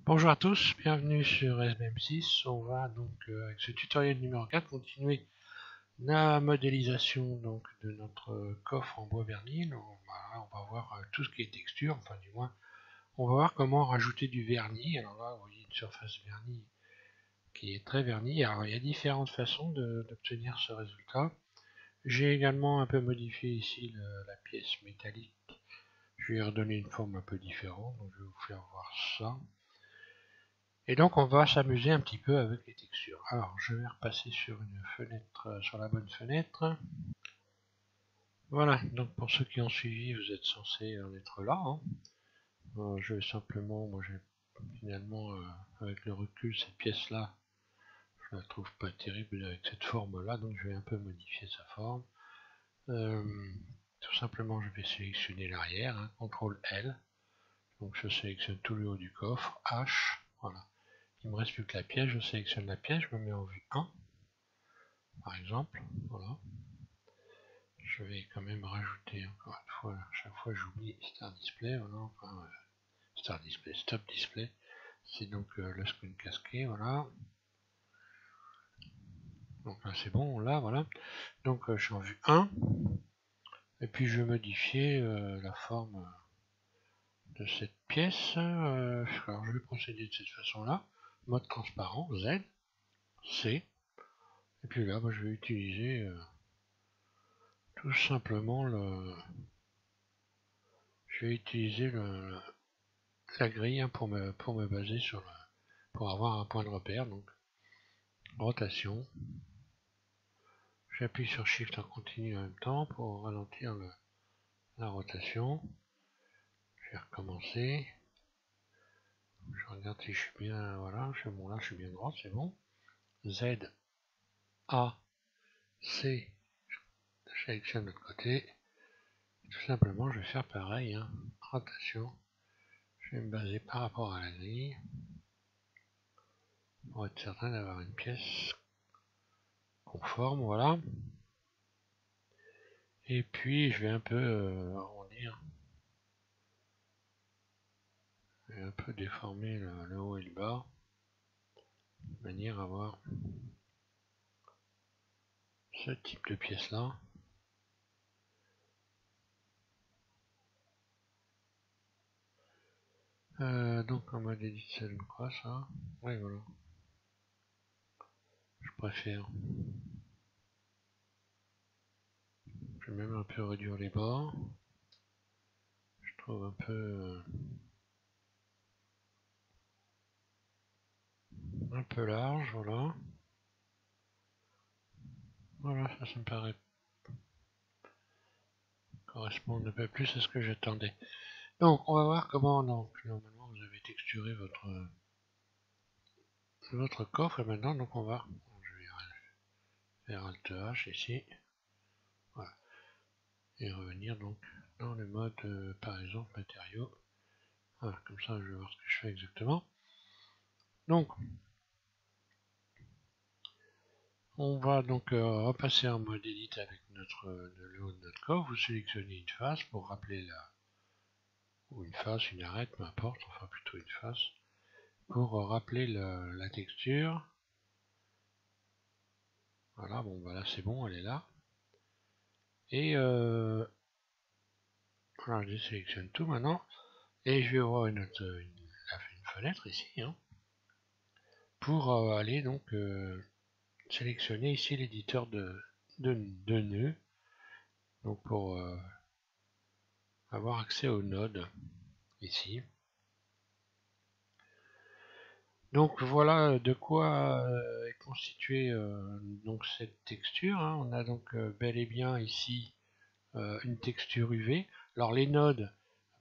Bonjour à tous, bienvenue sur SBM6. On va donc avec ce tutoriel numéro 4 continuer la modélisation donc de notre coffre en bois verni. Donc, on va voir tout ce qui est texture, enfin du moins on va voir comment rajouter du vernis. Alors là vous voyez une surface vernie qui est très vernie. Alors il y a différentes façons d'obtenir ce résultat. J'ai également un peu modifié ici la pièce métallique. Je vais lui redonner une forme un peu différente, donc je vais vous faire voir ça. Et donc on va s'amuser un petit peu avec les textures. Alors je vais repasser sur une fenêtre, sur la bonne fenêtre. Voilà, donc pour ceux qui ont suivi, vous êtes censés en être là. Je vais simplement, moi j'ai finalement, avec le recul, cette pièce-là, je la trouve pas terrible avec cette forme-là, donc je vais un peu modifier sa forme. Tout simplement, je vais sélectionner l'arrière, CTRL L. Donc je sélectionne tout le haut du coffre, H, voilà. Il me reste plus que la pièce, je sélectionne la pièce, je me mets en vue 1, par exemple, voilà. Je vais quand même rajouter encore une fois, à chaque fois j'oublie Start Display, voilà, enfin, Start Display, Stop Display, c'est donc le screen casqué, voilà. Donc là c'est bon, là, voilà. Donc je suis en vue 1, et puis je vais modifier la forme de cette pièce. Alors je vais procéder de cette façon-là, mode transparent, Z, C, et puis là, je vais utiliser tout simplement la grille pour me baser sur pour avoir un point de repère. Donc rotation, j'appuie sur Shift en continu en même temps pour ralentir la rotation. Je vais recommencer. Je regarde si je suis bien, voilà, là je suis bien droit, c'est bon. Z, A, C, je sélectionne de l'autre côté. Tout simplement, je vais faire pareil, rotation. Je vais me baser par rapport à la grille pour être certain d'avoir une pièce conforme, voilà. Et puis je vais un peu arrondir, je vais un peu déformer le haut et le bas, de manière à avoir ce type de pièce là. Donc en mode edit, ça donne quoi ça? Ouais, voilà. Je préfère. Je vais même un peu réduire les bords. Je trouve un peu large, voilà. Voilà, ça me paraît correspondre un peu plus à ce que j'attendais. Donc on va voir comment donc normalement vous avez texturé votre coffre et maintenant donc je vais faire Alt H ici. Voilà. Et revenir donc dans le mode par exemple matériaux. Voilà, comme ça je vais voir ce que je fais exactement. Donc on va donc repasser en mode edit avec le haut de notre coffre. Vous sélectionnez une face pour rappeler ou une face, une arête, peu importe, enfin plutôt une face, pour rappeler la texture. Voilà, bon voilà c'est bon, elle est là. Et voilà, je sélectionne tout maintenant. Et je vais avoir une fenêtre ici, pour aller donc sélectionner ici l'éditeur de nœuds, donc pour avoir accès au node ici. Donc voilà de quoi est constituée donc cette texture. On a donc bel et bien ici une texture UV. Alors les nodes,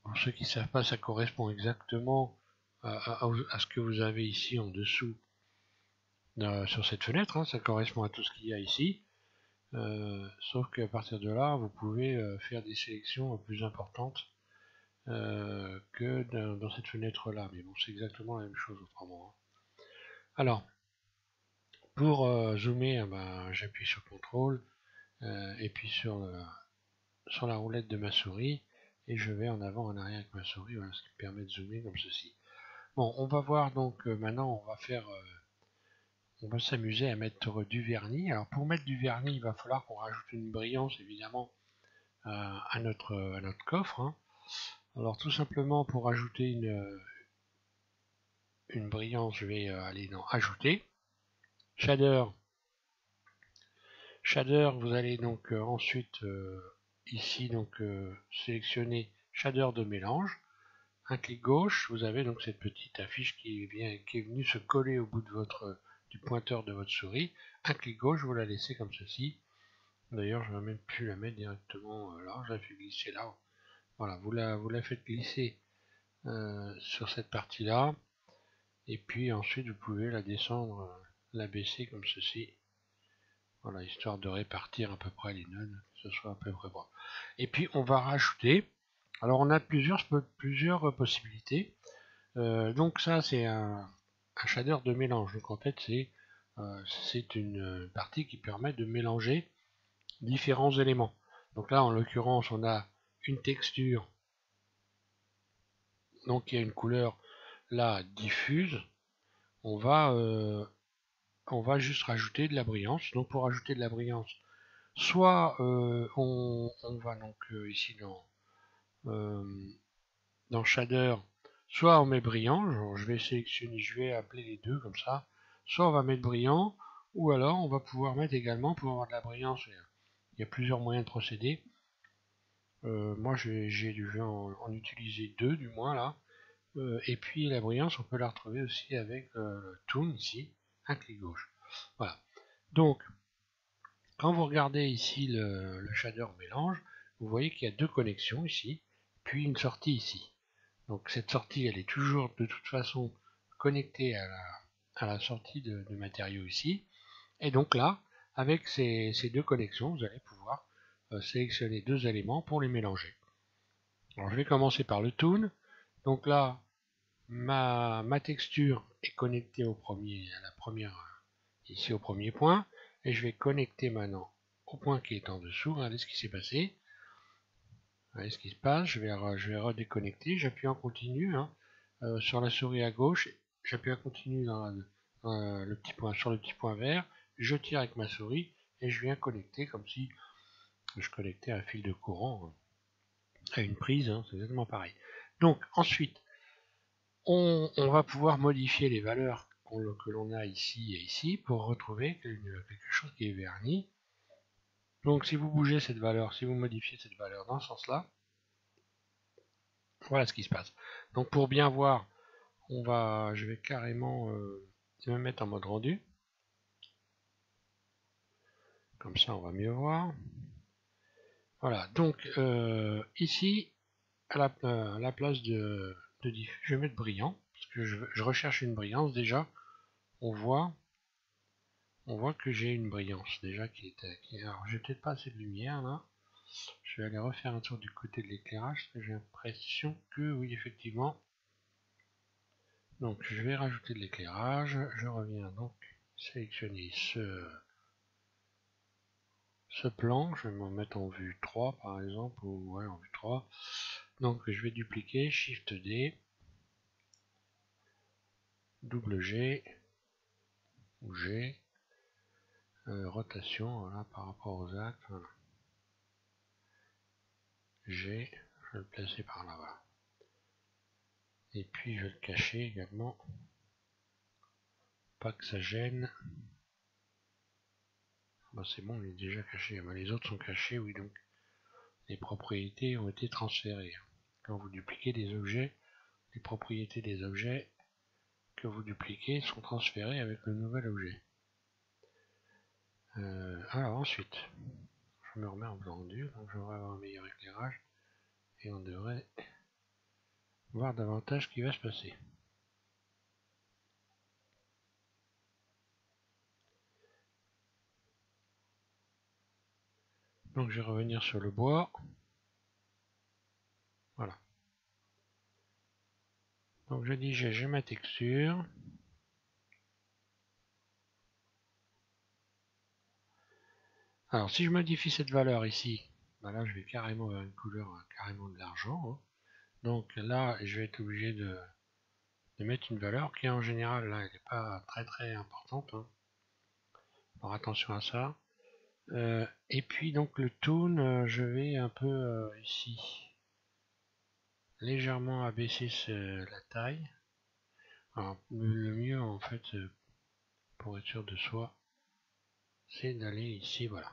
pour ceux qui ne savent pas, ça correspond exactement à ce que vous avez ici en dessous sur cette fenêtre. Ça correspond à tout ce qu'il y a ici. Sauf qu'à partir de là, vous pouvez faire des sélections plus importantes que dans cette fenêtre là. Mais bon, c'est exactement la même chose autrement. Alors, pour zoomer, j'appuie sur CTRL et puis sur la roulette de ma souris et je vais en avant en arrière avec ma souris, voilà, ce qui me permet de zoomer comme ceci. Bon, on va voir donc maintenant on va s'amuser à mettre du vernis. Alors pour mettre du vernis, il va falloir qu'on rajoute une brillance évidemment à notre coffre. Hein. Alors tout simplement pour ajouter une brillance, je vais aller dans Ajouter, Shader. Shader, vous allez donc ensuite ici donc sélectionner Shader de mélange. Un clic gauche, vous avez donc cette petite affiche qui est venue se coller au bout de du pointeur de votre souris. Un clic gauche, vous la laissez comme ceci. D'ailleurs, je ne vais même plus la mettre directement là, je la fais glisser là. Voilà, vous la faites glisser sur cette partie-là. Et puis ensuite, vous pouvez la descendre, la baisser comme ceci. Voilà, histoire de répartir à peu près les nœuds, que ce soit à peu près droit. Et puis, on va rajouter. Alors, on a plusieurs possibilités. Donc ça c'est un shader de mélange. Donc en fait c'est une partie qui permet de mélanger différents éléments. Donc là en l'occurrence on a une texture, donc il y a une couleur là diffuse. On va juste rajouter de la brillance. Donc pour rajouter de la brillance, soit on va donc ici dans shader, soit on met brillant, genre je vais sélectionner, je vais appeler les deux comme ça, soit on va mettre brillant, ou alors on va pouvoir mettre également, pour avoir de la brillance, il y a plusieurs moyens de procéder. Moi j'ai dû en utiliser deux du moins là, et puis la brillance on peut la retrouver aussi avec Toon ici, un clic gauche. Voilà, donc quand vous regardez ici le shader mélange, vous voyez qu'il y a deux connexions ici, puis une sortie ici. Donc cette sortie, elle est toujours de toute façon connectée à la sortie de matériaux ici. Et donc là, avec ces deux connexions, vous allez pouvoir sélectionner deux éléments pour les mélanger. Alors je vais commencer par le Toon. Donc là, ma texture est connectée à la première, ici au premier point. Et je vais connecter maintenant au point qui est en dessous. Regardez ce qui s'est passé. Regardez ce qui se passe. Je vais redéconnecter. J'appuie en continu. Hein. Sur la souris à gauche, j'appuie à continu le petit point, sur le petit point vert, je tire avec ma souris et je viens connecter comme si je connectais un fil de courant à une prise, hein, c'est exactement pareil. Donc ensuite, on va pouvoir modifier les valeurs que l'on a ici et ici pour retrouver quelque chose qui est verni. Donc si vous bougez cette valeur, si vous modifiez cette valeur dans ce sens-là, voilà ce qui se passe. Donc pour bien voir, je vais carrément me mettre en mode rendu. Comme ça, on va mieux voir. Voilà, donc ici, à la place de diffus, je vais mettre brillant, parce que je recherche une brillance. Déjà, on voit que j'ai une brillance déjà alors, j'ai peut-être pas assez de lumière là. Je vais aller refaire un tour du côté de l'éclairage, parce que j'ai l'impression que oui, effectivement. Donc, je vais rajouter de l'éclairage. Je reviens donc sélectionner ce plan, je vais me mettre en vue 3 par exemple, ou ouais, en vue 3. Donc je vais dupliquer, Shift D, double G, ou G, rotation, voilà, par rapport aux axes, voilà. G, je vais le placer par là, voilà. Et puis je vais le cacher également, pas que ça gêne. Bah, c'est bon, il est déjà caché, bah, les autres sont cachés, oui, donc les propriétés ont été transférées. Quand vous dupliquez des objets, les propriétés des objets que vous dupliquez sont transférées avec le nouvel objet. Alors ensuite, je me remets en blanc rendu, donc je devrais avoir un meilleur éclairage et on devrait voir davantage ce qui va se passer. Donc je vais revenir sur le bois. Voilà. Donc je dis j'ai ma texture. Alors si je modifie cette valeur ici, bah là je vais carrément vers une couleur carrément de l'argent. Hein. Donc là je vais être obligé de mettre une valeur qui en général là elle n'est pas très importante, hein. Alors attention à ça. Et puis donc le tone, je vais un peu ici légèrement abaisser la taille. Alors le mieux en fait pour être sûr de soi, c'est d'aller ici, voilà.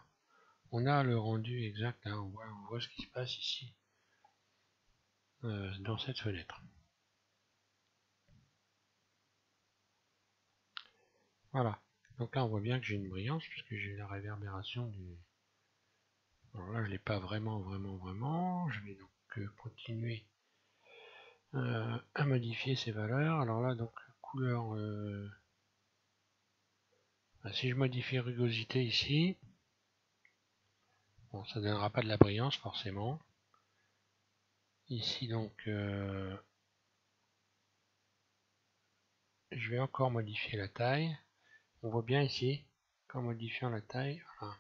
On a le rendu exact, hein, on voit ce qui se passe ici dans cette fenêtre. Voilà. Donc là on voit bien que j'ai une brillance puisque j'ai la réverbération du. Alors là je l'ai pas vraiment. Je vais donc continuer à modifier ces valeurs. Alors là donc couleur. Si je modifie rugosité ici, bon, ça ne donnera pas de la brillance forcément. Ici donc je vais encore modifier la taille. On voit bien ici qu'en modifiant la taille, voilà.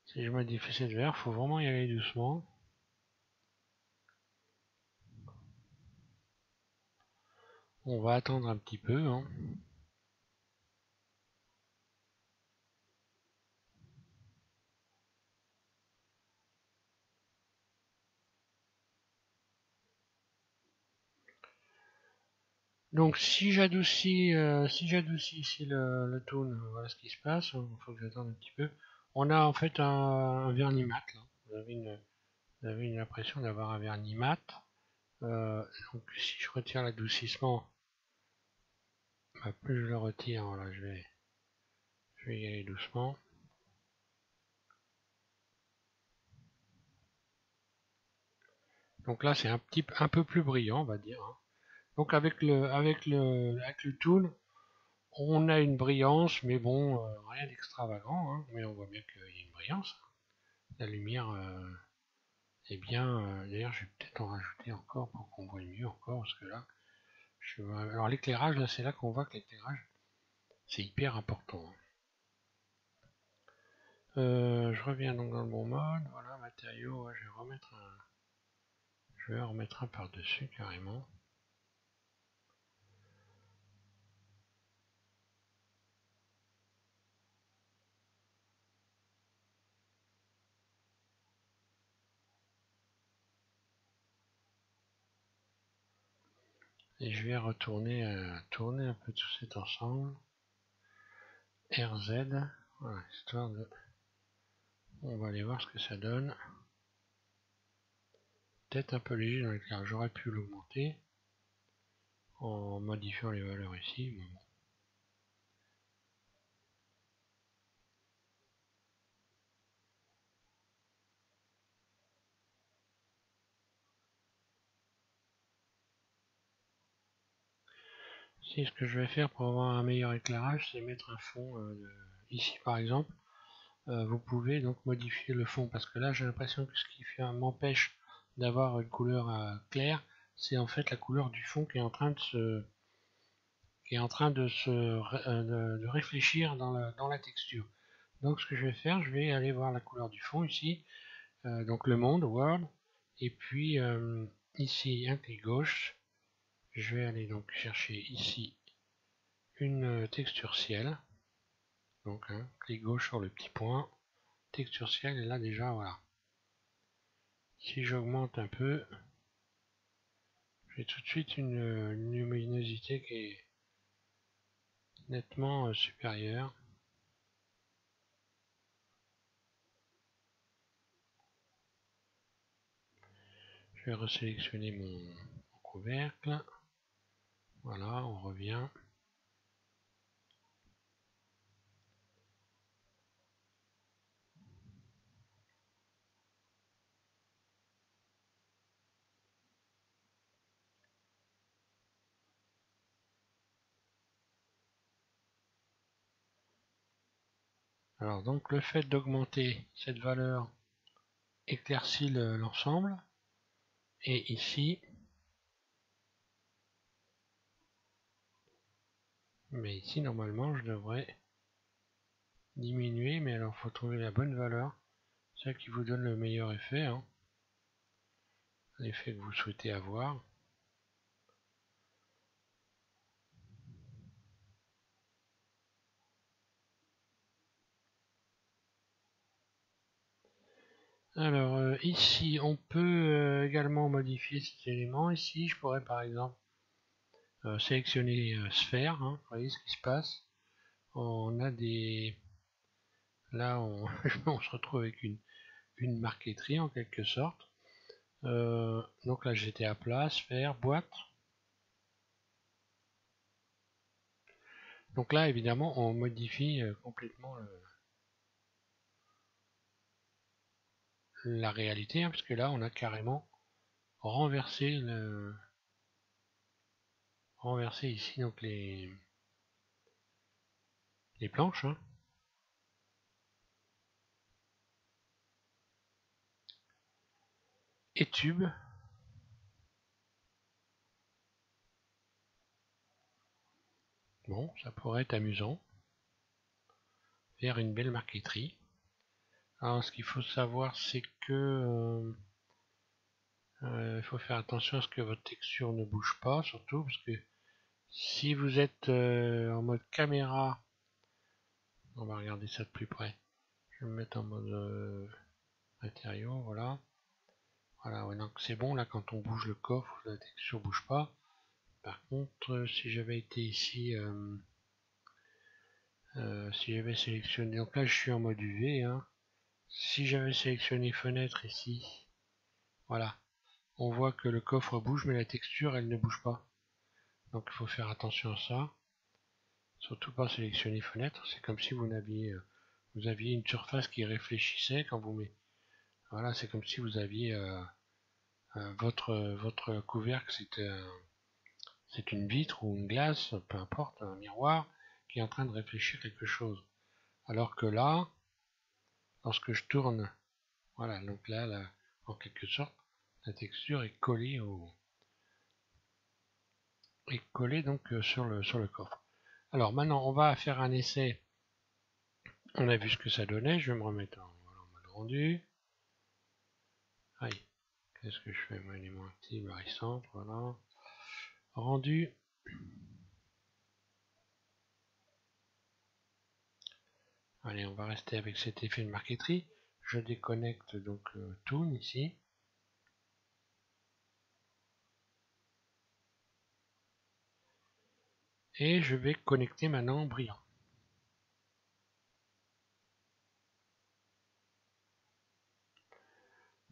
Si je modifie cette valeur, il faut vraiment y aller doucement. On va attendre un petit peu, hein. Donc si j'adoucis ici le tone, voilà ce qui se passe. Il faut que j'attende un petit peu. On a en fait un vernis mat là. Vous avez une impression d'avoir un vernis mat. Donc si je retire l'adoucissement, bah, plus je le retire, voilà, je vais y aller doucement. Donc là c'est un peu plus brillant, on va dire, hein. Donc avec le tool, on a une brillance, mais bon, rien d'extravagant, hein, mais on voit bien qu'il y a une brillance. La lumière est bien. D'ailleurs, je vais peut-être en rajouter encore pour qu'on voit mieux encore, parce que là, alors l'éclairage, là, c'est là qu'on voit que l'éclairage, c'est hyper important, hein. Je reviens donc dans le bon mode. Voilà, matériaux, ouais, je vais en remettre un par-dessus carrément. Et je vais tourner un peu tout cet ensemble. RZ, voilà, histoire de. On va aller voir ce que ça donne. Peut-être un peu léger dans l'éclairage, j'aurais pu l'augmenter en modifiant les valeurs ici, mais bon. Si ce que je vais faire pour avoir un meilleur éclairage, c'est mettre un fond ici par exemple. Vous pouvez donc modifier le fond parce que là j'ai l'impression que ce qui m'empêche d'avoir une couleur claire, c'est en fait la couleur du fond qui est en train de réfléchir dans la texture. Donc ce que je vais faire, je vais aller voir la couleur du fond ici, donc le monde, world, et puis ici un clic gauche, je vais aller donc chercher ici une texture ciel, donc clic gauche sur le petit point, texture ciel, et là déjà voilà. Si j'augmente un peu, j'ai tout de suite une luminosité qui est nettement supérieure. Je vais resélectionner mon couvercle. Voilà, on revient. Alors donc le fait d'augmenter cette valeur éclaircit l'ensemble. Et ici, Mais ici, normalement, je devrais diminuer, mais alors, il faut trouver la bonne valeur. C'est ça qui vous donne le meilleur effet, hein. L'effet que vous souhaitez avoir. Alors, ici, on peut également modifier cet élément. Ici, je pourrais, par exemple, sélectionner sphère, hein. Vous voyez ce qui se passe. On a des... Là, on, on se retrouve avec une marqueterie en quelque sorte. Donc là, j'étais à plat, sphère, boîte. Donc là, évidemment, on modifie complètement la réalité, hein, parce que là, on a carrément renversé ici donc les planches, hein. Et tube. Bon, ça pourrait être amusant. Faire une belle marqueterie. Alors, ce qu'il faut savoir, c'est que il faut faire attention à ce que votre texture ne bouge pas, surtout parce que si vous êtes en mode caméra, on va regarder ça de plus près. Je vais me mettre en mode matériaux, voilà. Voilà, ouais, donc c'est bon, là quand on bouge le coffre, la texture bouge pas. Par contre, si j'avais été ici, si j'avais sélectionné, donc là je suis en mode UV, hein. Si j'avais sélectionné fenêtre ici, voilà, on voit que le coffre bouge, mais la texture elle ne bouge pas. Donc il faut faire attention à ça. Surtout pas sélectionner fenêtre, c'est comme si vous aviez une surface qui réfléchissait quand vous mettez. Voilà, c'est comme si vous aviez votre couvercle, c'est une vitre ou une glace, peu importe, un miroir qui est en train de réfléchir quelque chose. Alors que là, lorsque je tourne, voilà, donc là, en quelque sorte, la texture est collée donc sur le coffre. Alors maintenant, on va faire un essai. On a vu ce que ça donnait. Je vais me remettre en mode rendu. Aïe, qu'est-ce que je fais? Mon élément actif, centre, voilà. Rendu. Allez, on va rester avec cet effet de marqueterie. Je déconnecte donc Toon ici. Et je vais connecter maintenant Brillant.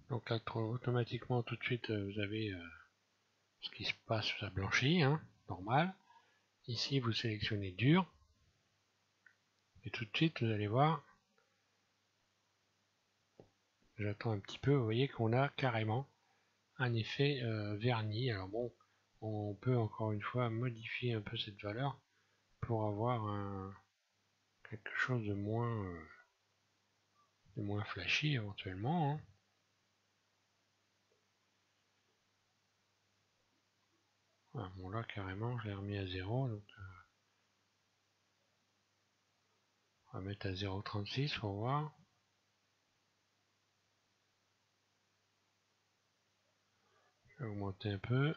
Donc là, automatiquement, tout de suite, vous avez ce qui se passe, ça blanchit, hein, normal. Ici, vous sélectionnez dur. Et tout de suite, vous allez voir, j'attends un petit peu, vous voyez qu'on a carrément un effet vernis. Alors bon, on peut encore une fois modifier un peu cette valeur pour avoir quelque chose de moins flashy éventuellement, hein. Voilà, bon là carrément je l'ai remis à 0, donc on va mettre à 0,36 pour voir. Je vais augmenter un peu.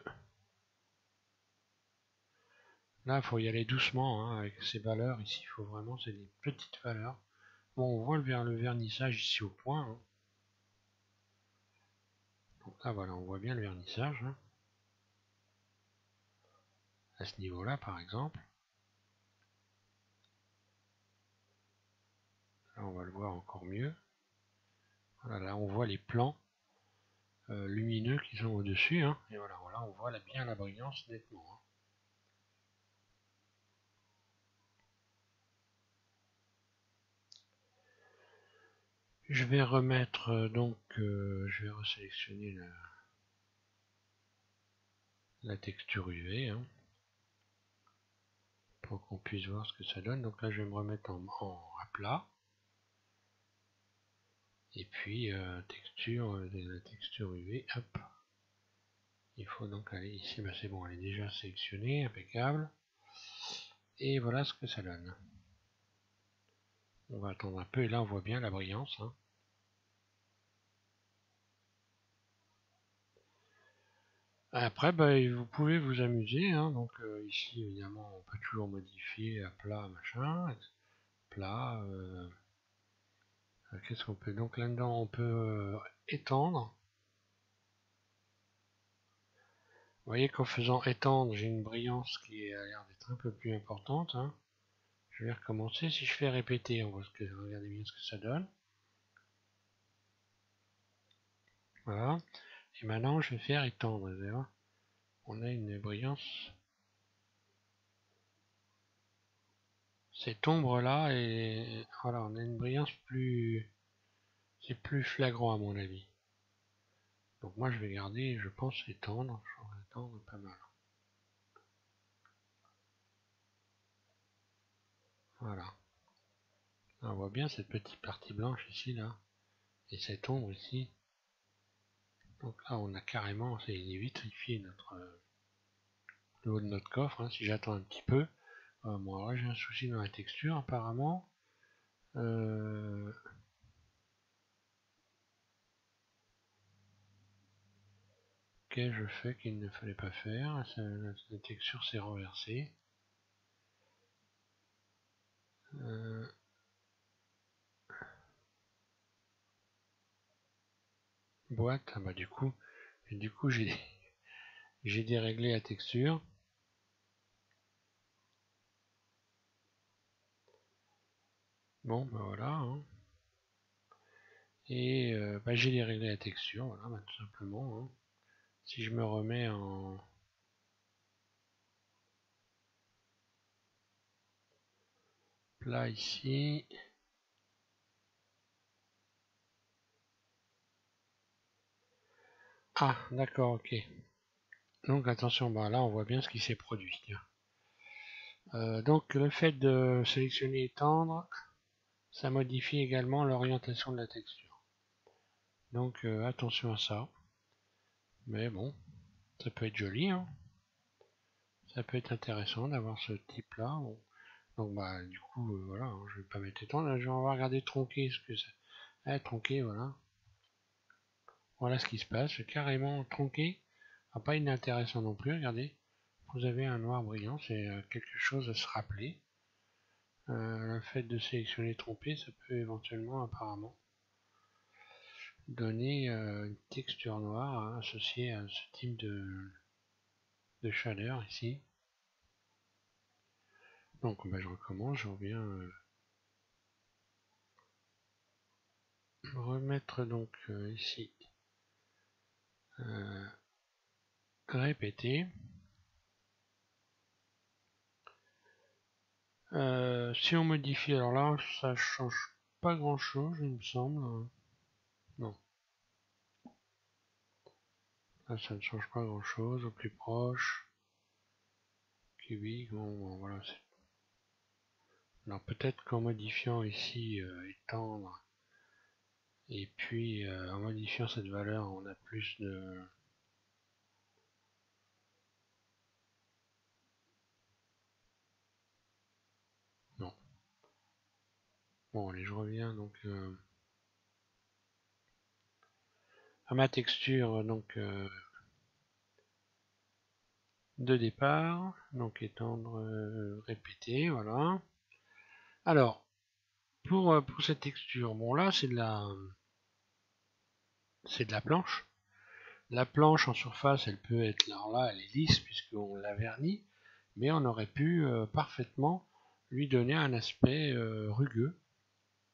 Là, il faut y aller doucement, hein, avec ces valeurs. Ici, il faut vraiment, c'est des petites valeurs. Bon, on voit le vernissage ici au point, hein. Donc là, voilà, on voit bien le vernissage, hein, à ce niveau-là, par exemple. Là, on va le voir encore mieux. Voilà, là, on voit les plans lumineux qui sont au-dessus, hein. Et voilà, on voit bien la brillance nettement, hein. Je vais remettre je vais resélectionner la texture UV, hein, pour qu'on puisse voir ce que ça donne. Donc là, je vais me remettre à plat. Et puis la texture UV, hop. Il faut donc aller ici, bah c'est bon, elle est déjà sélectionnée, impeccable. Et voilà ce que ça donne. On va attendre un peu et là on voit bien la brillance. Hein. Après, bah, vous pouvez vous amuser. Hein. Donc ici, évidemment, on peut toujours modifier à plat, machin, plat. Qu'est-ce qu'on peut? Donc là-dedans, on peut étendre. Vous voyez qu'en faisant étendre, j'ai une brillance qui a l'air d'être un peu plus importante. Hein. Je vais recommencer. Si je fais répéter, on voit regardez bien ce que ça donne. Voilà. Et maintenant, je vais faire étendre. Vous allez voir. On a une brillance. Cette ombre là, et voilà, on a une brillance plus. C'est plus flagrant à mon avis. Donc moi je vais garder, je pense, étendre. Je vais étendre pas mal. Voilà. Là, on voit bien cette petite partie blanche ici, là. Et cette ombre ici. Donc là, on a carrément, c'est vitrifié notre le haut de notre coffre. Hein. Si j'attends un petit peu, bon, là j'ai un souci dans la texture apparemment. Qu'ai-je fait qu'il ne fallait pas faire? La texture s'est renversée. Boîte, ah bah du coup j'ai déréglé la texture. Bon, bah voilà. Hein. Et bah, j'ai déréglé la texture, voilà, bah, tout simplement. Hein. Si je me remets en plat ici. Ah, d'accord, ok. Donc attention, bah là on voit bien ce qui s'est produit. Donc le fait de sélectionner étendre, ça modifie également l'orientation de la texture. Donc attention à ça. Mais bon, ça peut être joli, hein. Ça peut être intéressant d'avoir ce type là. Bon. Donc bah du coup voilà, hein, je vais pas mettre étendre, je vais regarder tronquer ce que c'est. Ah, tronquer, voilà. Voilà ce qui se passe, carrément tronqué. Ah, pas inintéressant non plus, regardez. Vous avez un noir brillant, c'est quelque chose à se rappeler. Le fait de sélectionner trompé, ça peut éventuellement apparemment donner une texture noire hein, associée à ce type de chaleur ici. Donc bah, je recommence, je reviens remettre donc ici répéter. Si on modifie, alors là ça change pas grand chose il me semble. Non. Là, ça ne change pas grand chose au plus proche. Kiwi, bon voilà. Alors peut-être qu'en modifiant ici étendre et puis en modifiant cette valeur on a plus de. Non. Bon allez je reviens donc à ma texture donc de départ. Donc étendre, répéter, voilà. Alors pour cette texture, bon là c'est de la planche. La planche en surface, elle peut être, alors là, elle est lisse puisqu'on l'a vernie, mais on aurait pu parfaitement lui donner un aspect rugueux,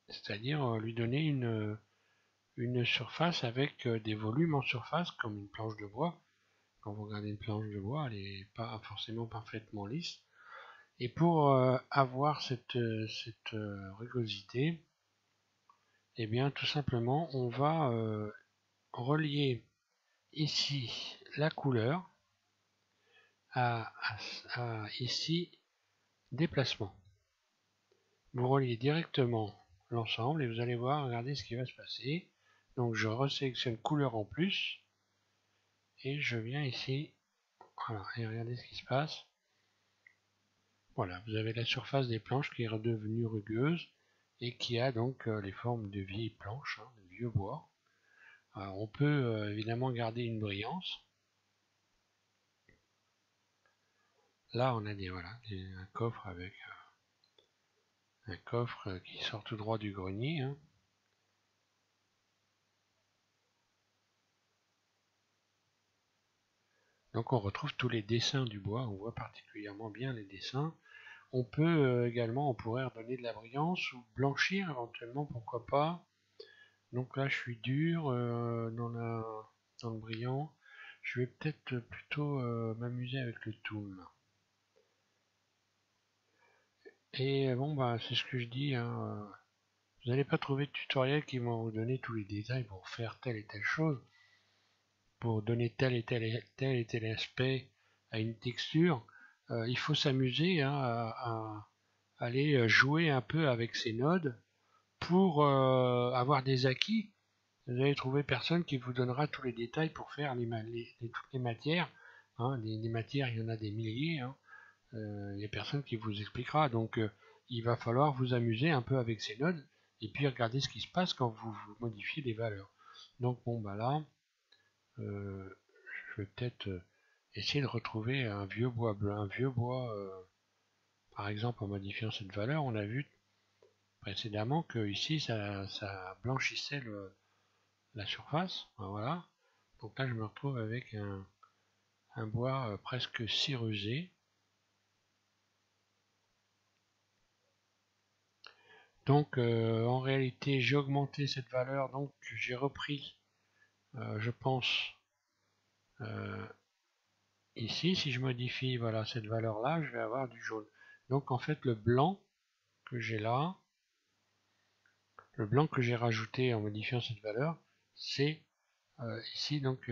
c'est-à-dire lui donner une surface avec des volumes en surface, comme une planche de bois. Quand vous regardez une planche de bois, elle n'est pas forcément parfaitement lisse. Et pour avoir cette rugosité, eh bien tout simplement, on va relier ici la couleur à, ici déplacement. Vous reliez directement l'ensemble et vous allez voir, regardez ce qui va se passer. Donc je resélectionne couleur en plus et je viens ici, voilà, et regardez ce qui se passe. Voilà, vous avez la surface des planches qui est redevenue rugueuse et qui a donc les formes de vieilles planches, hein, de vieux bois. Alors, on peut évidemment garder une brillance. Là, on a un coffre avec un coffre qui sort tout droit du grenier. Hein. Donc on retrouve tous les dessins du bois, on voit particulièrement bien les dessins. On peut également, on pourrait redonner de la brillance ou blanchir éventuellement, pourquoi pas. Donc là je suis dur dans le brillant. Je vais peut-être plutôt m'amuser avec le tool. Et bon bah c'est ce que je dis, hein, vous n'allez pas trouver de tutoriel qui vont vous donner tous les détails pour faire telle et telle chose, pour donner tel et tel aspect à une texture. Il faut s'amuser, hein, à aller jouer un peu avec ces nodes pour avoir des acquis. Vous allez trouver personne qui vous donnera tous les détails pour faire toutes les matières. Hein, les matières, il y en a des milliers. Hein. Il n'y a personne qui vous expliquera. Donc il va falloir vous amuser un peu avec ces nodes et puis regarder ce qui se passe quand vous modifiez les valeurs. Donc bon bah là, je vais peut-être essayer de retrouver un vieux bois blanc, un vieux bois, par exemple en modifiant cette valeur. On a vu précédemment que ici ça blanchissait la surface. Voilà. Donc là je me retrouve avec un bois presque cirrusé. Donc en réalité j'ai augmenté cette valeur, donc j'ai repris, je pense, euh, ici si je modifie voilà cette valeur là, je vais avoir du jaune. Donc en fait le blanc que j'ai là, le blanc que j'ai rajouté en modifiant cette valeur, c'est ici, donc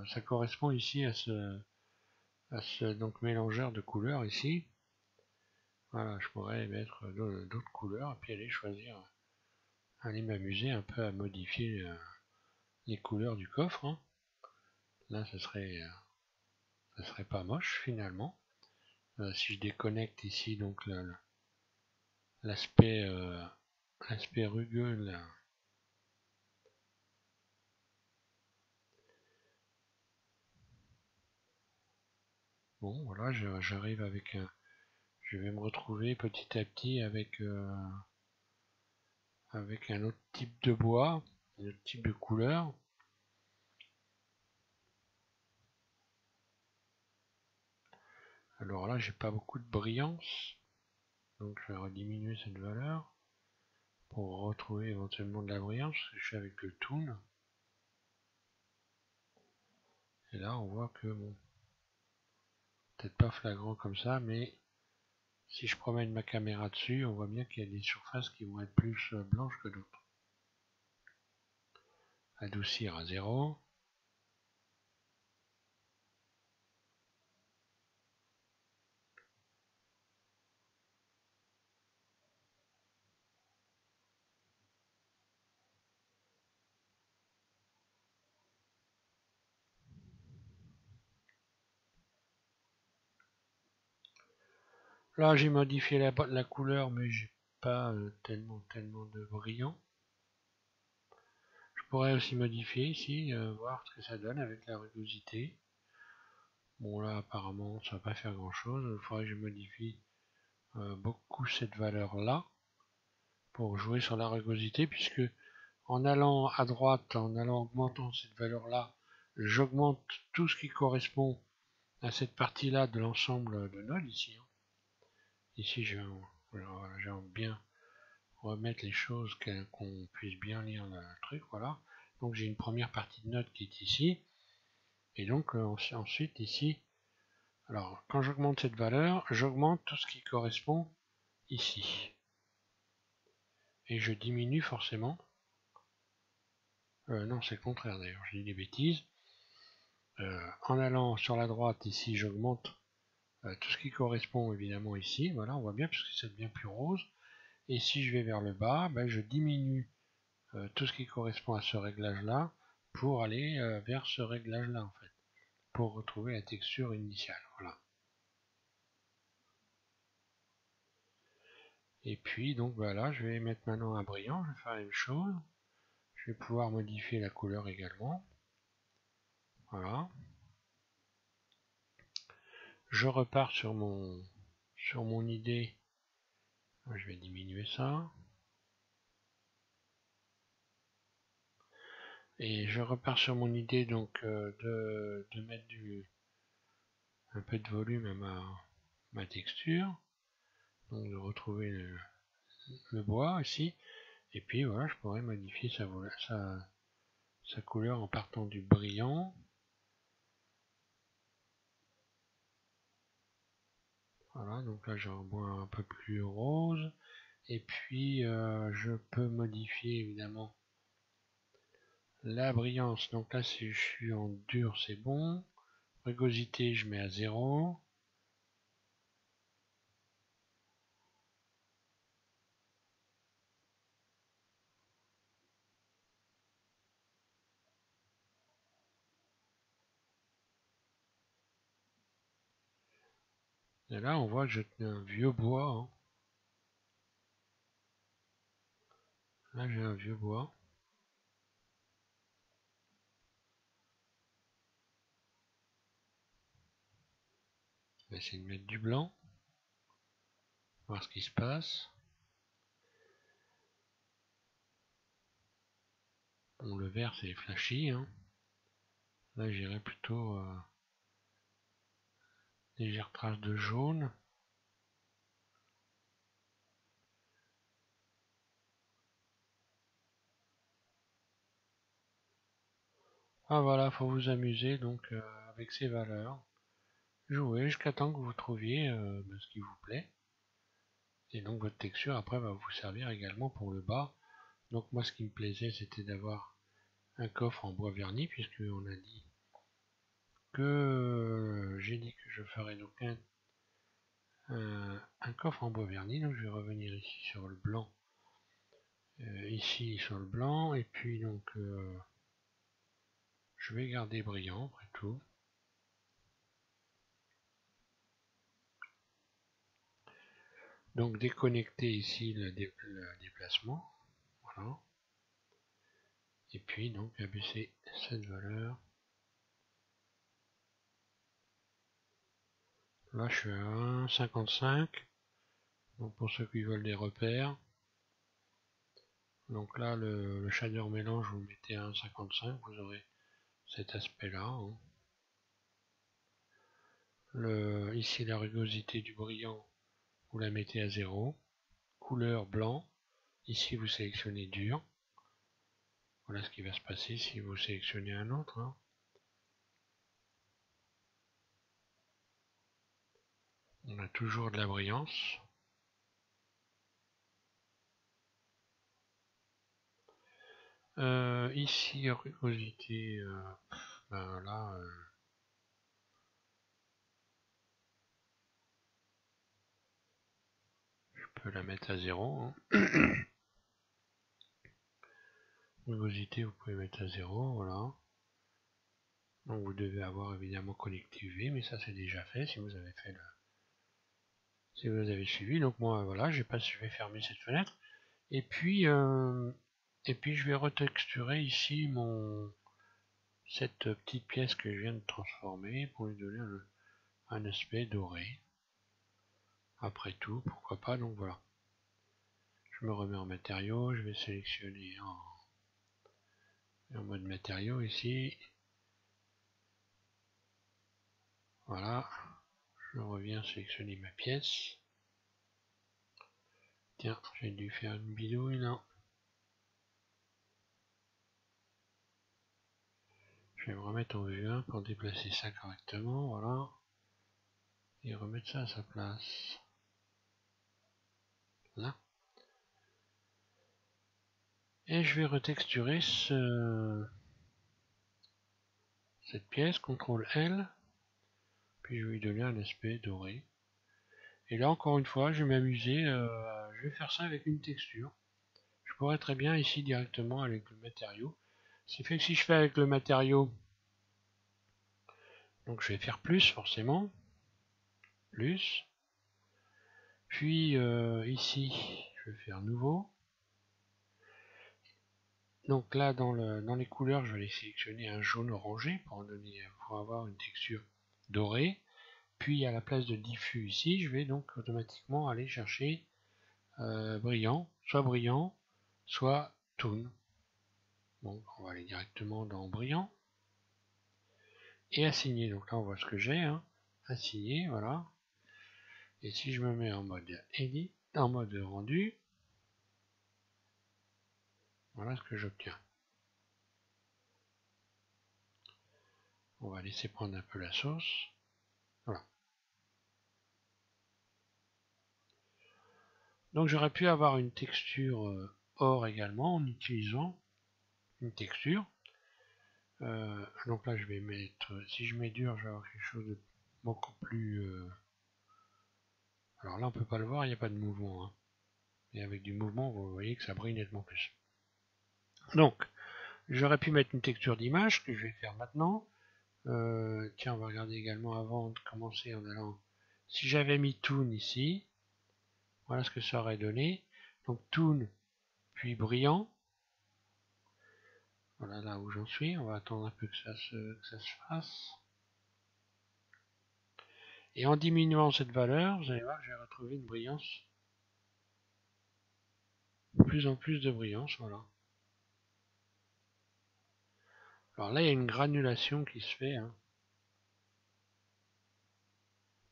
ça correspond ici à ce donc mélangeur de couleurs ici. Voilà, je pourrais mettre d'autres couleurs et puis aller choisir, aller m'amuser un peu à modifier les couleurs du coffre. Hein. Là, ça serait pas moche finalement. Si je déconnecte ici donc l'aspect rugueux là. Bon, voilà, j'arrive avec un. Je vais me retrouver petit à petit avec un autre type de bois, un autre type de couleur. Alors là, j'ai pas beaucoup de brillance, donc je vais rediminuer cette valeur pour retrouver éventuellement de la brillance. Je suis avec le tool. Et là, on voit que bon, peut-être pas flagrant comme ça, mais si je promène ma caméra dessus, on voit bien qu'il y a des surfaces qui vont être plus blanches que d'autres. Adoucir à 0. Là, j'ai modifié la couleur, mais j'ai pas tellement de brillant. Je pourrais aussi modifier ici, voir ce que ça donne avec la rugosité. Bon là apparemment ça va pas faire grand chose, il faudrait que je modifie beaucoup cette valeur là pour jouer sur la rugosité, puisque en allant à droite, en allant augmentant cette valeur là, j'augmente tout ce qui correspond à cette partie là de l'ensemble de nodes ici. Ici je vais bien remettre les choses qu'on puisse bien lire le truc, voilà. Donc j'ai une première partie de note qui est ici, et donc ensuite ici, alors quand j'augmente cette valeur, j'augmente tout ce qui correspond ici. Et je diminue forcément. Non, c'est le contraire d'ailleurs, je dis des bêtises. En allant sur la droite ici, j'augmente tout ce qui correspond évidemment ici. Voilà, on voit bien puisque ça devient plus rose. Et si je vais vers le bas, ben, je diminue tout ce qui correspond à ce réglage là pour aller vers ce réglage là en fait, pour retrouver la texture initiale. Voilà. Et puis donc voilà, je vais mettre maintenant un brillant, je vais faire la même chose. Je vais pouvoir modifier la couleur également. Voilà. Je repars sur mon idée. Je vais diminuer ça. Et je repars sur mon idée donc de mettre un peu de volume à ma texture. Donc de retrouver le bois ici. Et puis voilà, je pourrais modifier sa couleur en partant du brillant. Voilà, donc là j'ai un bois un peu plus rose. Et puis je peux modifier évidemment la brillance. Donc là si je suis en dur c'est bon. Rugosité je mets à 0. Et là on voit que j'ai un vieux bois. Hein. Là j'ai un vieux bois. On va essayer de mettre du blanc. Voir ce qui se passe. Bon, le vert c'est flashy. Hein. Là j'irai plutôt légère trace de jaune. Ah voilà, faut vous amuser donc avec ces valeurs. Jouer jusqu'à temps que vous trouviez ce qui vous plaît. Et donc votre texture après va vous servir également pour le bas. Donc moi ce qui me plaisait c'était d'avoir un coffre en bois verni puisque on a dit que j'ai dit que je ferais donc un coffre en bois verni. Donc je vais revenir ici sur le blanc. Ici sur le blanc et puis donc je vais garder brillant après tout. Donc déconnecter ici le déplacement. Voilà. Et puis donc abaisser cette valeur. Là je suis à 1,55. Donc pour ceux qui veulent des repères. Donc là le shader mélange vous mettez à 1,55, vous aurez cet aspect là. Hein. Ici la rugosité du brillant, vous la mettez à 0. Couleur blanc. Ici vous sélectionnez dur. Voilà ce qui va se passer si vous sélectionnez un autre. Hein. On a toujours de la brillance. Ici, rugosité, ben là, je peux la mettre à 0. Hein. Rugosité, vous pouvez mettre à 0, voilà. Donc vous devez avoir évidemment connecté UV, mais ça c'est déjà fait si vous avez fait si vous avez suivi. Donc moi voilà, je vais fermer cette fenêtre. Et puis je vais retexturer ici cette petite pièce que je viens de transformer pour lui donner un aspect doré. Après tout, pourquoi pas, donc voilà. Je me remets en matériaux, je vais sélectionner en mode matériaux ici. Voilà, je reviens sélectionner ma pièce. Tiens, j'ai dû faire une bidouille, non. Je vais me remettre en vue 1 pour déplacer ça correctement, voilà. Et remettre ça à sa place. Là. Et je vais retexturer cette pièce, CTRL L. Puis je vais lui donner un aspect doré. Et là encore une fois, je vais m'amuser, je vais faire ça avec une texture. Je pourrais très bien ici directement avec le matériau. Ce qui fait que si je fais avec le matériau, donc je vais faire plus forcément, plus, Puis ici, je vais faire nouveau. Donc là, dans les couleurs, je vais aller sélectionner un jaune orangé pour avoir une texture dorée. Puis à la place de diffus ici, je vais donc automatiquement aller chercher brillant, soit toon. Donc on va aller directement dans brillant et assigner. Donc là on voit ce que j'ai, hein. Assigné, voilà. Et si je me mets en mode edit, en mode rendu, voilà ce que j'obtiens. On va laisser prendre un peu la sauce. Voilà. Donc j'aurais pu avoir une texture or également en utilisant une texture. Donc là je vais mettre, si je mets dur, je vais avoir quelque chose de beaucoup plus... alors là on peut pas le voir, il n'y a pas de mouvement. Hein. Et avec du mouvement, vous voyez que ça brille nettement plus. Donc, j'aurais pu mettre une texture d'image, que je vais faire maintenant. Tiens, on va regarder également avant de commencer en allant... Si j'avais mis Toon ici, voilà ce que ça aurait donné. Donc Toon, puis brillant. Voilà là où j'en suis. On va attendre un peu que ça se fasse. Et en diminuant cette valeur, vous allez voir que j'ai retrouvé une brillance. De plus en plus de brillance, voilà. Alors là, il y a une granulation qui se fait. Hein.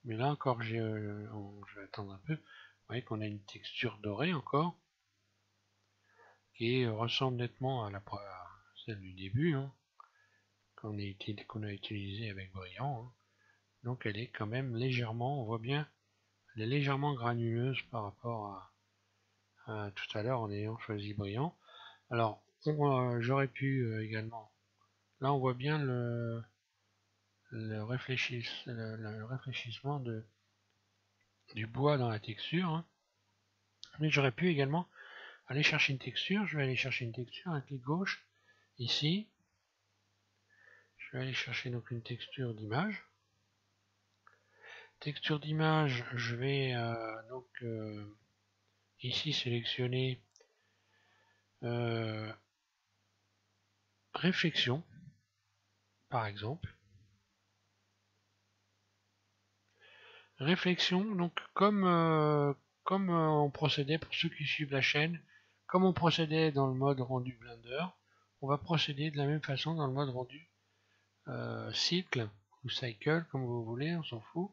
Mais là encore, je vais attendre un peu. Vous voyez qu'on a une texture dorée encore, qui ressemble nettement à celle du début, hein, qu'on a utilisé avec brillant. Hein. Donc elle est quand même légèrement, on voit bien, elle est légèrement granuleuse par rapport à tout à l'heure en ayant choisi brillant. Alors, j'aurais pu également, là on voit bien le réfléchissement du bois dans la texture. Hein. Mais j'aurais pu également aller chercher une texture. Je vais aller chercher une texture, un clic gauche, ici. Je vais aller chercher donc une texture d'image. Texture d'image, je vais donc ici sélectionner réflexion, par exemple. Réflexion, donc comme on procédait pour ceux qui suivent la chaîne, comme on procédait dans le mode rendu Blender, on va procéder de la même façon dans le mode rendu cycle ou cycle, comme vous voulez, on s'en fout,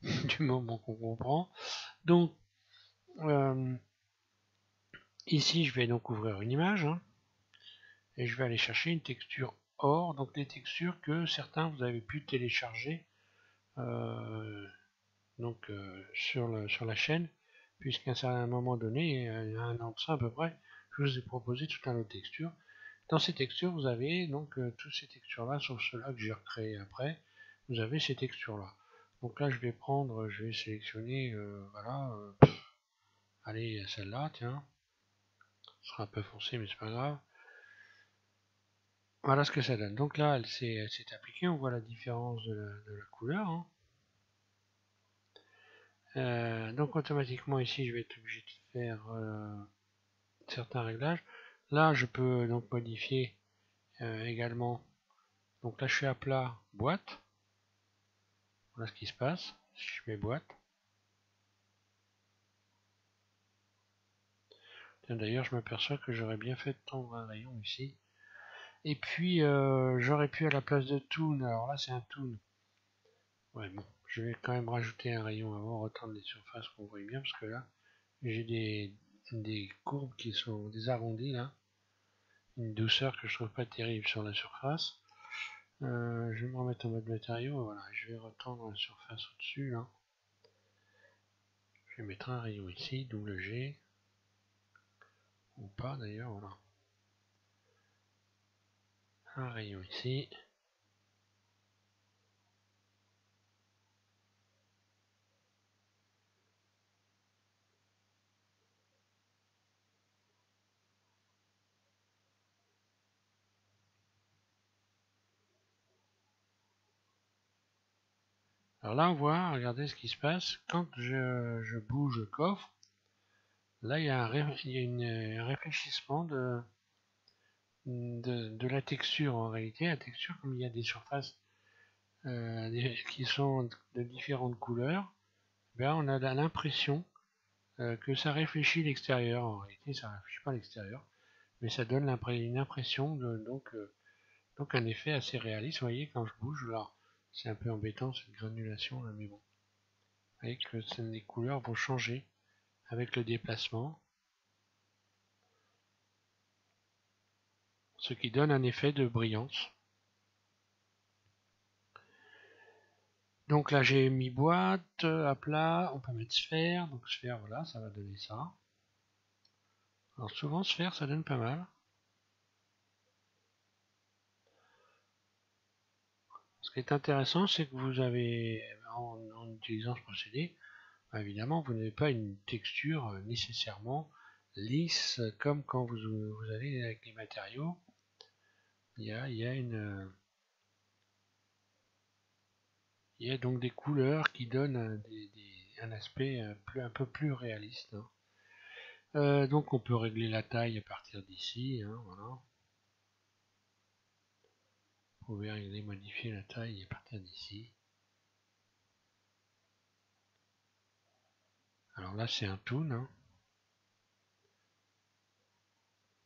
du moment qu'on comprend. Donc ici je vais donc ouvrir une image, hein, et je vais aller chercher une texture or, donc des textures que certains vous avez pu télécharger sur la chaîne, puisqu'à un certain moment donné, il y a un an de ça à peu près, je vous ai proposé tout un lot de textures. Dans ces textures, vous avez donc toutes ces textures-là, sauf ceux-là que j'ai recréé après, vous avez ces textures-là. Donc là, je vais sélectionner, voilà, allez, celle-là, tiens, ce sera un peu foncé, mais c'est pas grave. Voilà ce que ça donne. Donc là, elle s'est appliquée, on voit la différence de la couleur. Hein. Donc automatiquement ici, je vais être obligé de faire certains réglages. Là, je peux donc modifier également. Donc là, je suis à plat, boîte. Voilà ce qui se passe. Si je mets boîte. D'ailleurs, je m'aperçois que j'aurais bien fait de tendre un rayon ici. Et puis, j'aurais pu à la place de toon. Alors là, c'est un toon. Ouais, bon. Je vais quand même rajouter un rayon avant, retendre les surfaces qu'on voit bien, parce que là, j'ai des courbes qui sont des arrondis là. Une douceur que je trouve pas terrible sur la surface. Je vais me remettre en mode matériau, voilà, je vais retendre la surface au-dessus là. Je vais mettre un rayon ici, double G, ou pas d'ailleurs, voilà. Un rayon ici. Alors là, on voit, regardez ce qui se passe. Quand je bouge le coffre, là, il y a un réfléchissement de la texture. En réalité, la texture, comme il y a des surfaces qui sont de différentes couleurs, ben, on a l'impression que ça réfléchit l'extérieur. En réalité, ça ne réfléchit pas l'extérieur, mais ça donne une impression donc un effet assez réaliste. Vous voyez, quand je bouge, là, c'est un peu embêtant cette granulation là, mais bon. Vous voyez que les couleurs vont changer avec le déplacement, ce qui donne un effet de brillance. Donc là j'ai mis boîte, à plat, on peut mettre sphère, donc sphère voilà, ça va donner ça. Alors souvent sphère ça donne pas mal. Ce qui est intéressant c'est que vous avez, en utilisant ce procédé, évidemment vous n'avez pas une texture nécessairement lisse comme quand vous avez avec les matériaux. Il y a donc des couleurs qui donnent un aspect un peu plus réaliste. Donc on peut régler la taille à partir d'ici. Voilà. Vous pouvez régler, modifier la taille à partir d'ici. Alors là c'est un toon.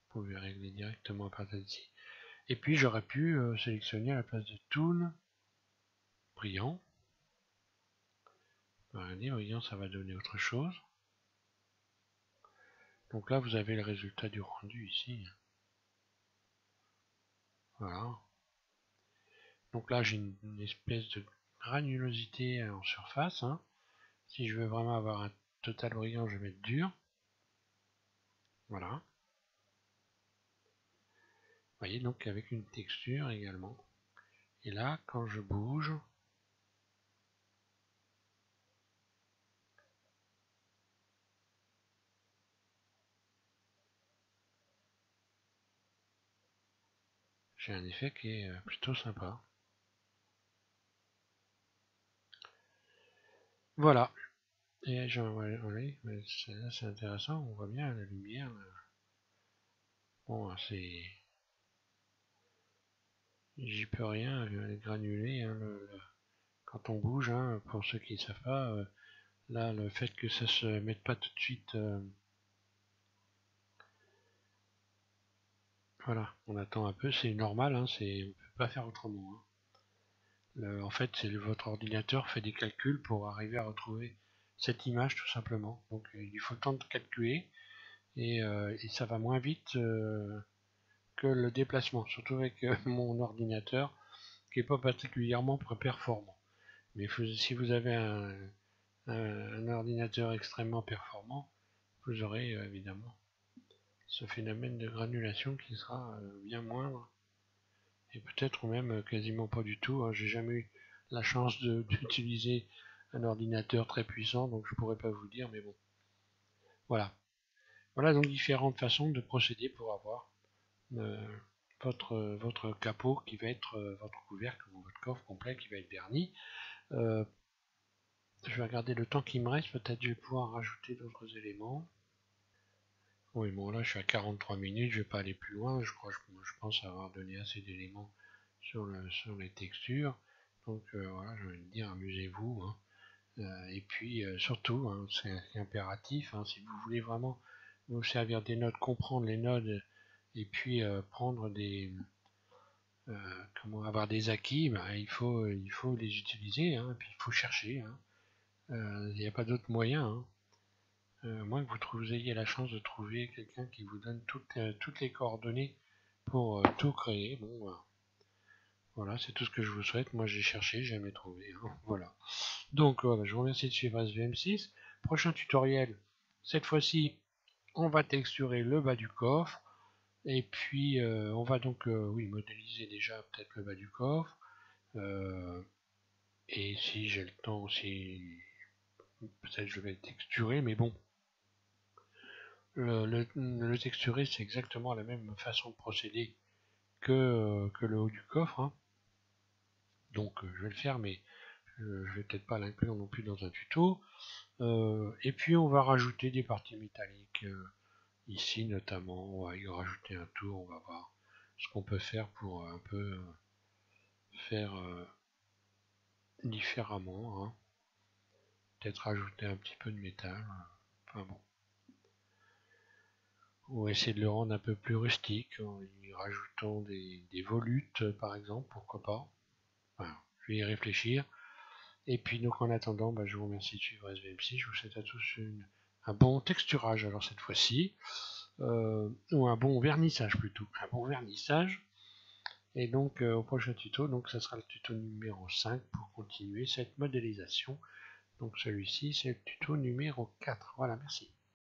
Vous pouvez régler directement à partir d'ici. Et puis j'aurais pu sélectionner à la place de toon brillant. Regardez, brillant ça va donner autre chose. Donc là vous avez le résultat du rendu ici. Voilà. Donc là j'ai une espèce de granulosité en surface. Si je veux vraiment avoir un total brillant, je vais mettre dur. Voilà. Vous voyez, donc avec une texture également. Et là, quand je bouge, j'ai un effet qui est plutôt sympa. Voilà. Et c'est intéressant, on voit bien la lumière. Là. Bon, c'est... J'y peux rien, les granulés, quand on bouge, pour ceux qui ne savent pas, là, le fait que ça se mette pas tout de suite... voilà, on attend un peu, c'est normal, on ne peut pas faire autrement. En fait, c'est votre ordinateur fait des calculs pour arriver à retrouver cette image tout simplement. Donc il faut le temps de calculer et ça va moins vite que le déplacement, surtout avec mon ordinateur qui n'est pas particulièrement performant. Mais si vous avez un ordinateur extrêmement performant, vous aurez évidemment ce phénomène de granulation qui sera bien moindre et peut-être même quasiment pas du tout. J'ai jamais eu la chance d'utiliser un ordinateur très puissant, donc je pourrais pas vous dire, mais bon. Voilà. Voilà donc différentes façons de procéder pour avoir euh, votre capot qui va être votre couvercle ou votre coffre complet qui va être verni. Je vais regarder le temps qui me reste, peut-être je vais pouvoir rajouter d'autres éléments. Oui, bon là je suis à 43 minutes, je vais pas aller plus loin, je pense avoir donné assez d'éléments sur les textures. Donc voilà, je vais dire amusez-vous. Et puis surtout, c'est impératif, si vous voulez vraiment vous servir des nodes, comprendre les nodes et puis prendre comment avoir des acquis, il faut les utiliser, et puis il faut chercher. Il n'y a pas d'autre moyen. À moins que vous ayez la chance de trouver quelqu'un qui vous donne toutes les coordonnées pour tout créer. Bon, voilà, c'est tout ce que je vous souhaite. Moi j'ai cherché, j'ai jamais trouvé. Voilà. Donc je vous remercie de suivre SVM6. Prochain tutoriel, cette fois-ci, on va texturer le bas du coffre. Et puis on va donc oui, modéliser déjà peut-être le bas du coffre. Et si j'ai le temps aussi, peut-être je vais le texturer, mais bon. Le texturer, c'est exactement la même façon de procéder que le haut du coffre. Donc je vais le faire, mais je vais peut-être pas l'inclure non plus dans un tuto. Et puis on va rajouter des parties métalliques ici notamment. On va y rajouter un tour, on va voir ce qu'on peut faire pour un peu faire différemment, hein. Peut-être rajouter un petit peu de métal. Enfin bon. On va essayer de le rendre un peu plus rustique en y rajoutant des volutes par exemple, pourquoi pas. Enfin, je vais y réfléchir. Et puis donc en attendant, je vous remercie de suivre SVMC. Je vous souhaite à tous un bon texturage alors cette fois-ci. Ou un bon vernissage plutôt. Un bon vernissage. Et donc au prochain tuto, donc ça sera le tuto numéro 5 pour continuer cette modélisation. Donc celui-ci c'est le tuto numéro 4. Voilà, merci.